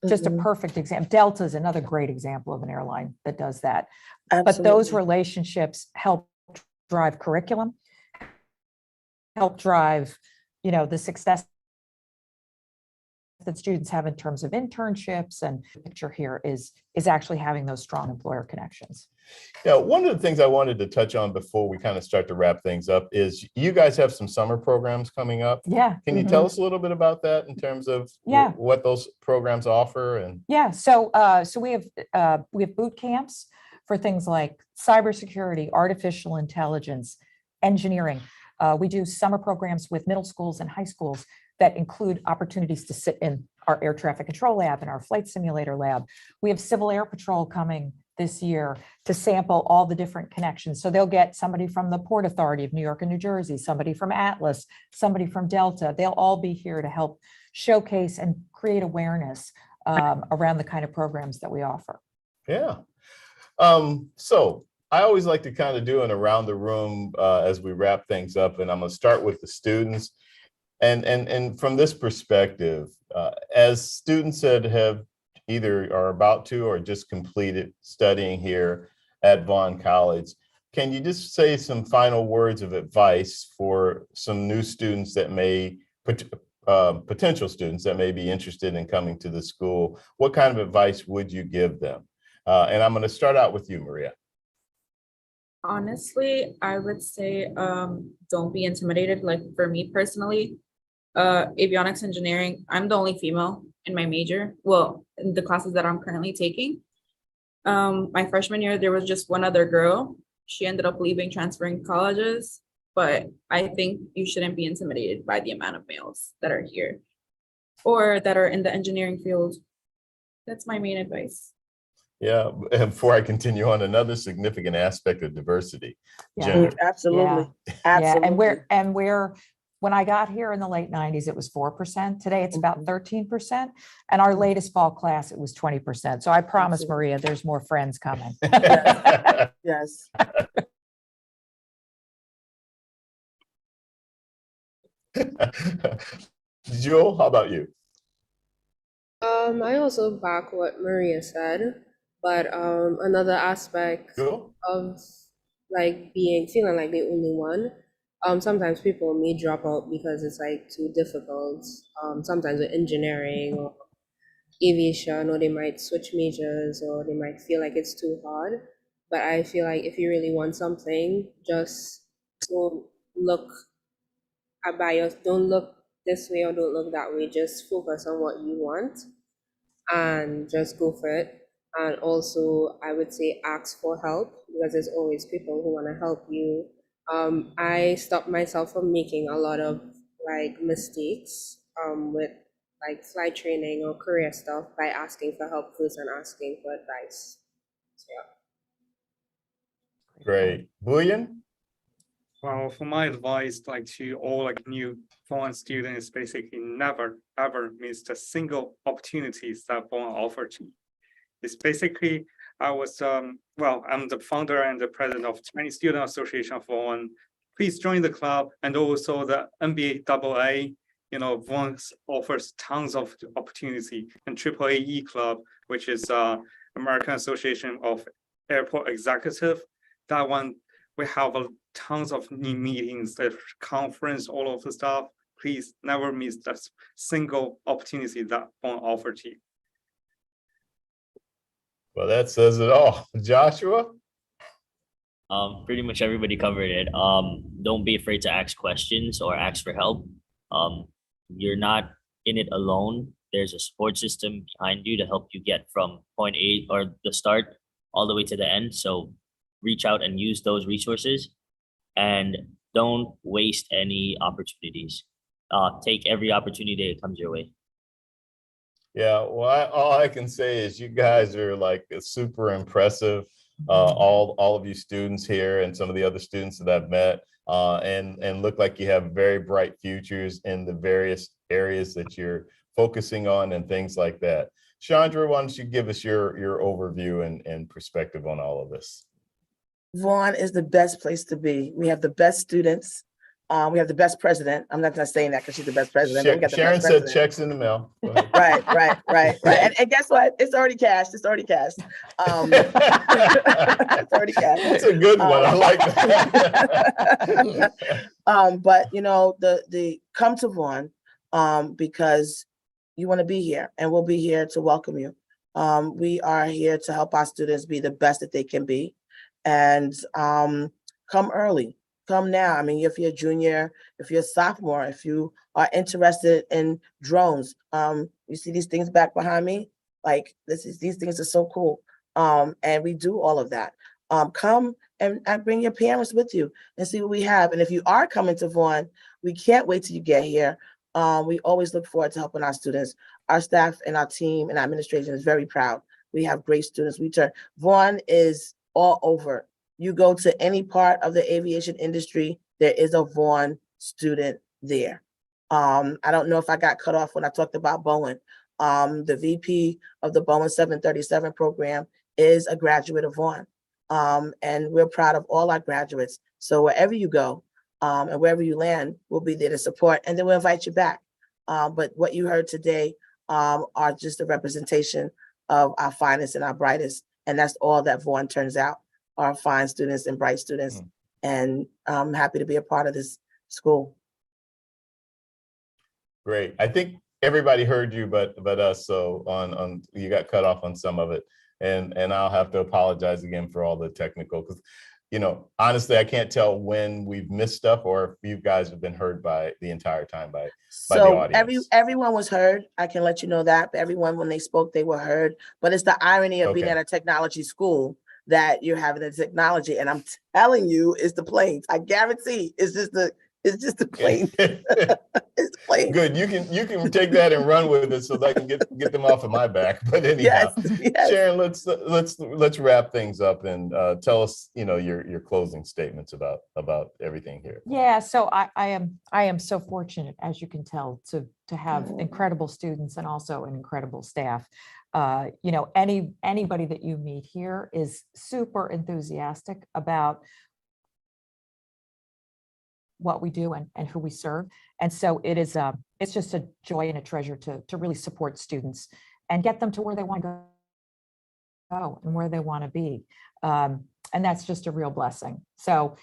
B: Just a
C: Mhm.
B: perfect example. Delta is another great example of an airline that does that. But those
C: Absolutely.
B: relationships help drive curriculum, help drive, the success that students have in terms of internships. And the picture here is actually having those strong employer connections.
A: yeah, one of the things I wanted to touch on before we kind of start to wrap things up is you guys have some summer programs coming up.
B: Yeah.
A: Can you tell us a little bit about that in terms of
B: Yeah.
A: what those programs offer? And
B: Yeah, so we have boot camps for things like cybersecurity, artificial intelligence, engineering. We do summer programs with middle schools and high schools that include opportunities to sit in our air traffic control lab and our flight simulator lab. We have Civil Air Patrol coming this year to sample all the different connections. So they'll get somebody from the Port Authority of New York and New Jersey, somebody from Atlas, somebody from Delta. They'll all be here to help showcase and create awareness around the kind of programs that we offer.
A: yeah. So I always like to kind of do an around the room as we wrap things up, and I'm going to start with the students. And from this perspective, as students that have either are about to or just completed studying here at Vaughn College, can you just say some final words of advice for some new students that may, potential students that may be interested in coming to the school? What kind of advice would you give them? And I'm going to start out with you, Maria.
F: Honestly, I would say don't be intimidated. Like for me personally, avionics engineering, I'm the only female in my major. Well, in the classes that I'm currently taking. My freshman year, there was just one other girl. She ended up leaving, transferring colleges. But I think you shouldn't be intimidated by the amount of males that are here or that are in the engineering field. That's my main advice.
A: Yeah, and before I continue on, another significant aspect of diversity,
B: Yeah.
A: gender.
C: Absolutely.
B: Yeah,
C: Absolutely.
B: and we're when I got here in the late 90s, it was 4%. Today, it's about 13%. And our latest fall class, it was 20%. So I promise,
C: Absolutely.
B: Maria, there's more friends coming.
C: Yes.
A: Joel, how about you?
E: I also back what Maria said, but another aspect
A: Joel?
E: of like feeling like the only one. Sometimes people may drop out because it's like too difficult. Sometimes with engineering or aviation, or they might switch majors, or they might feel like it's too hard. But I feel like if you really want something, just don't look don't look this way or don't look that way. Just focus on what you want and just go for it. And also, I would say ask for help because there's always people who want to help you. I stopped myself from making a lot of like mistakes with like flight training or career stuff by asking for help first and asking for advice. So, yeah.
A: Great. William?
G: Well, for my advice, like to all like new foreign students, basically never ever miss a single opportunities that Vaughn offered you. It's basically I'm the founder and the president of Chinese Student Association of Vaughn. Please join the club, and also the MBA AA. Vaughn offers tons of opportunity, and AAAE Club, which is American Association of Airport Executive. That one we have tons of meetings, the conference, all of the stuff. Please never miss that single opportunity that Vaughn offered to you.
A: Well, that says it all. Joshua?
D: Pretty much everybody covered it. Don't be afraid to ask questions or ask for help. You're not in it alone. There's a support system behind you to help you get from point A or the start all the way to the end. So reach out and use those resources, and don't waste any opportunities. Take every opportunity that comes your way.
A: Yeah, well, all I can say is you guys are like super impressive. All of you students here and some of the other students that I've met, and look like you have very bright futures in the various areas that you're focusing on and things like that. Chaundra, why don't you give us your overview and perspective on all of this?
C: Vaughn is the best place to be. We have the best students. We have the best president. I'm not just saying that because she's the best president. But we got the
A: Sharon
C: best
A: said
C: president.
A: checks in the mail. Go ahead.
C: Right. And guess what? It's already cashed. It's already cashed. It's already cashed.
A: That's a good one. I like that.
C: But you know, the come to Vaughn because you want to be here, and we'll be here to welcome you. We are here to help our students be the best that they can be, and come early. Come now. I mean, if you're a junior, if you're a sophomore, if you are interested in drones, you see these things back behind me? Like these things are so cool. And we do all of that. Come and bring your parents with you and see what we have. And if you are coming to Vaughn, we can't wait till you get here. We always look forward to helping our students. Our staff and our team and our administration is very proud. We have great students. Vaughn is all over. You go to any part of the aviation industry, there is a Vaughn student there. I don't know if I got cut off when I talked about Bowen. The VP of the Bowen 737 program is a graduate of Vaughn. And we're proud of all our graduates. So wherever you go and wherever you land, we'll be there to support, and then we'll invite you back. But what you heard today are just a representation of our finest and our brightest. And that's all that Vaughn turns out. Our fine students and bright students, and I'm happy to be a part of this school.
A: Great. I think everybody heard you, but us. So on you got cut off on some of it, and I'll have to apologize again for all the technical, because honestly, I can't tell when we've missed stuff or if you guys have been heard by the entire time by the audience.
C: Everyone was heard. I can let you know that. Everyone, when they spoke, they were heard. But it's the irony of being at a technology school that you're having the technology, and I'm telling you, it's the planes. I guarantee it's just the plane. It's the plane.
A: Good. You can take that and run with it so that I can get them off of my back. But anyhow, yes. Sharon, let's wrap things up and tell us, your closing statements about everything here.
B: Yeah. So I am so fortunate, as you can tell, to have incredible students and also an incredible staff. Anybody that you meet here is super enthusiastic about what we do and who we serve. And so it's just a joy and a treasure to really support students and get them to where they want to go and where they want to be. And that's just a real blessing. So,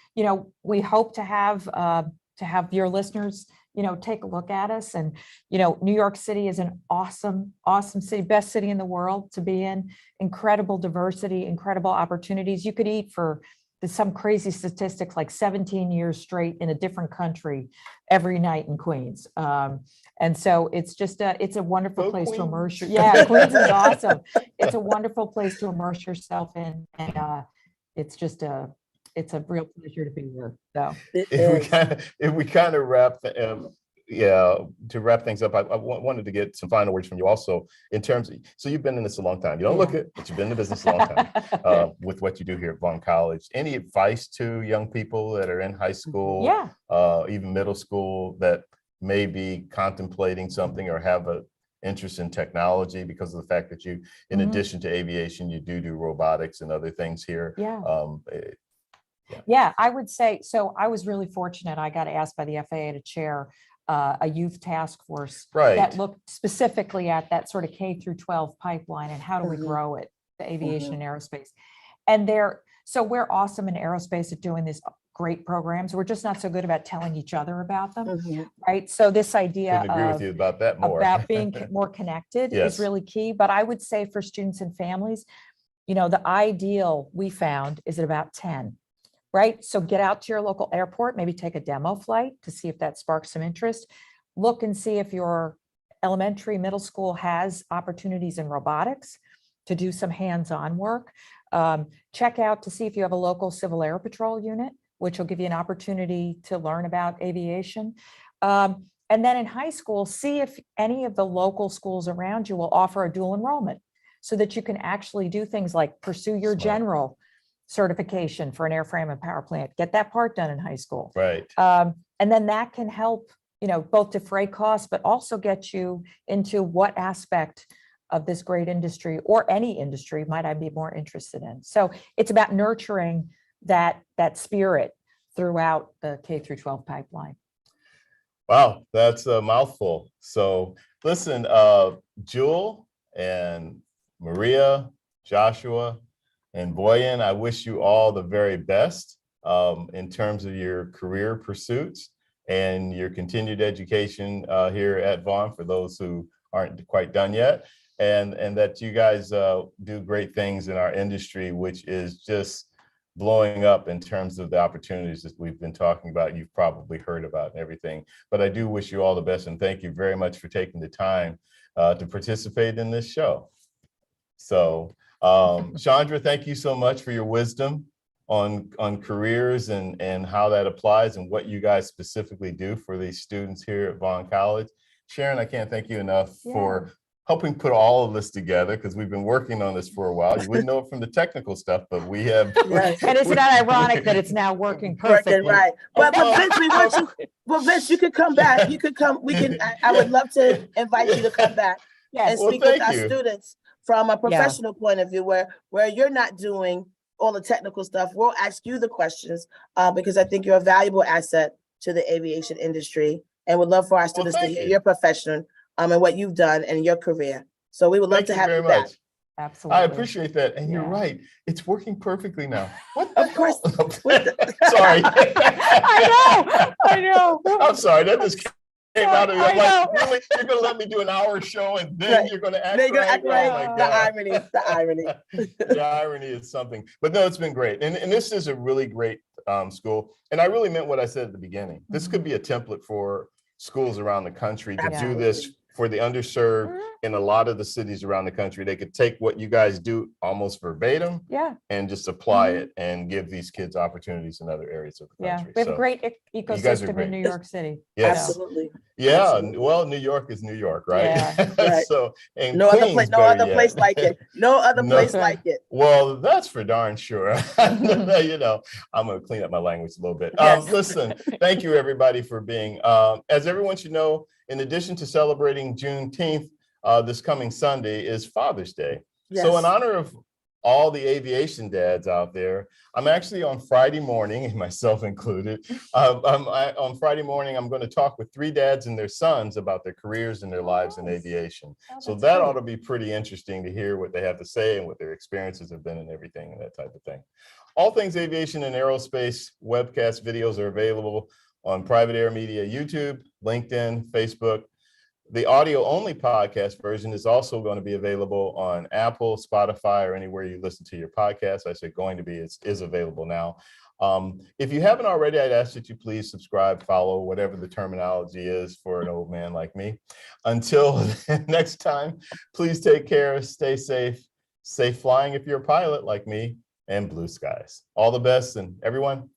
B: we hope to have your listeners, take a look at us. And, New York City is an awesome, awesome city, best city in the world to be in, incredible diversity, incredible opportunities. You could eat for some crazy statistics like 17 years straight in a different country every night in Queens. And so it's just it's a wonderful place to immerse yourself. Yeah, Queens is awesome. It's a wonderful place to immerse yourself in. And it's a real pleasure to be here. So
A: if we kind of wrap to wrap things up, I wanted to get some final words from you also in terms of, so you've been in this a long time. You don't look it, but you've been in the business a long time with what you do here at Vaughn College. Any advice to young people that are in high school, even middle school, that may be contemplating something or have an interest in technology because of the fact that you, in addition to aviation, you do robotics and other things here?
B: Yeah, I would say, so I was really fortunate. I got asked by the FAA to chair a youth task force that looked specifically at that sort of K through 12 pipeline and how do we grow it, the aviation and aerospace. And So we're awesome in aerospace at doing these great programs. We're just not so good about telling each other about them,
C: Mhm.
B: right? So this idea
A: Couldn't agree with
B: of
A: you about that more.
B: about being more connected
A: Yes.
B: is really key. But I would say for students and families, you know, the ideal we found is at about 10, right? So get out to your local airport, maybe take a demo flight to see if that sparks some interest. Look and see if your elementary, middle school has opportunities in robotics to do some hands-on work. Check out to see if you have a local Civil Air Patrol unit, which will give you an opportunity to learn about aviation. And then in high school, see if any of the local schools around you will offer a dual enrollment so that you can actually do things like pursue your
A: Smart.
B: general certification for an airframe and power plant, get that part done in high school.
A: Right.
B: And then that can help, you know, both defray costs, but also get you into what aspect of this great industry or any industry might I be more interested in. So it's about nurturing that spirit throughout the K through 12 pipeline.
A: Wow, that's a mouthful. So listen, Jewel and Maria, Joshua, and Boyan, I wish you all the very best in terms of your career pursuits and your continued education here at Vaughn for those who aren't quite done yet. And that you guys do great things in our industry, which is just blowing up in terms of the opportunities that we've been talking about. You've probably heard about and everything, but I do wish you all the best. And thank you very much for taking the time to participate in this show. So Chaundra, thank you so much for your wisdom on careers and how that applies and what you guys specifically do for these students here at Vaughn College. Sharon, I can't thank you enough for helping put all of this together because we've been working on this for a while. You wouldn't know it from the technical stuff, but we have.
C: Yes.
B: And isn't that ironic that it's now working perfectly?
C: Working right. But Vince, we want you. Well, Vince, you could come back. You could come. We can. I would love to invite you to come back and
B: Yes.
C: speak with our students from a professional point of view, where you're not doing all the technical stuff. We'll ask you the questions because I think you're a valuable asset to the aviation industry, and would love for our students to hear your profession and what you've done in your career. So we would love to have you back.
B: Absolutely.
A: I appreciate that. And you're right. It's working perfectly now. What the
C: Of course.
A: Sorry.
B: I know.
A: I'm sorry. That just came out of me. I'm like,
B: know.
A: really? You're going to let me do an hour show and then you're going to act
C: They're gonna
A: right?
C: act right.
A: Oh my
C: The
A: God.
C: irony. The irony.
A: The irony is something. But no, it's been great. And this is a really great school. And I really meant what I said at the beginning. This could be a template for schools around the country to do this for the underserved in a lot of the cities around the country. They could take what you guys do almost verbatim and just apply it and give these kids opportunities in other areas of the country.
B: We have a great ecosystem
A: great.
B: in New York City.
A: Yes.
C: Absolutely.
A: Yeah.
C: Absolutely.
A: Well, New York is New York, right?
B: Yeah.
C: Right.
A: So, and
C: No other
A: Queens,
C: place. No
A: better
C: other
A: yet.
C: place like it. No other place like it.
A: Well, that's for darn sure. You know, I'm going to clean up my language a little bit.
C: Yes.
A: Listen, thank you everybody for being, as everyone should know, in addition to celebrating Juneteenth, this coming Sunday is Father's Day.
C: Yes.
A: So in honor of all the aviation dads out there, I'm actually on Friday morning, and myself included, on Friday morning, I'm going to talk with 3 dads and their sons about their careers and their lives in aviation. So that ought to be pretty interesting to hear what they have to say and what their experiences have been and everything and that type of thing. All things aviation and aerospace webcast videos are available on Private Air Media YouTube, LinkedIn, Facebook. The audio only podcast version is also going to be available on Apple, Spotify, or anywhere you listen to your podcast. I say going to be, it is available now. If you haven't already, I'd ask that you please subscribe, follow, whatever the terminology is for an old man like me. Until next time, please take care, stay safe, safe flying if you're a pilot like me, and blue skies. All the best, and everyone,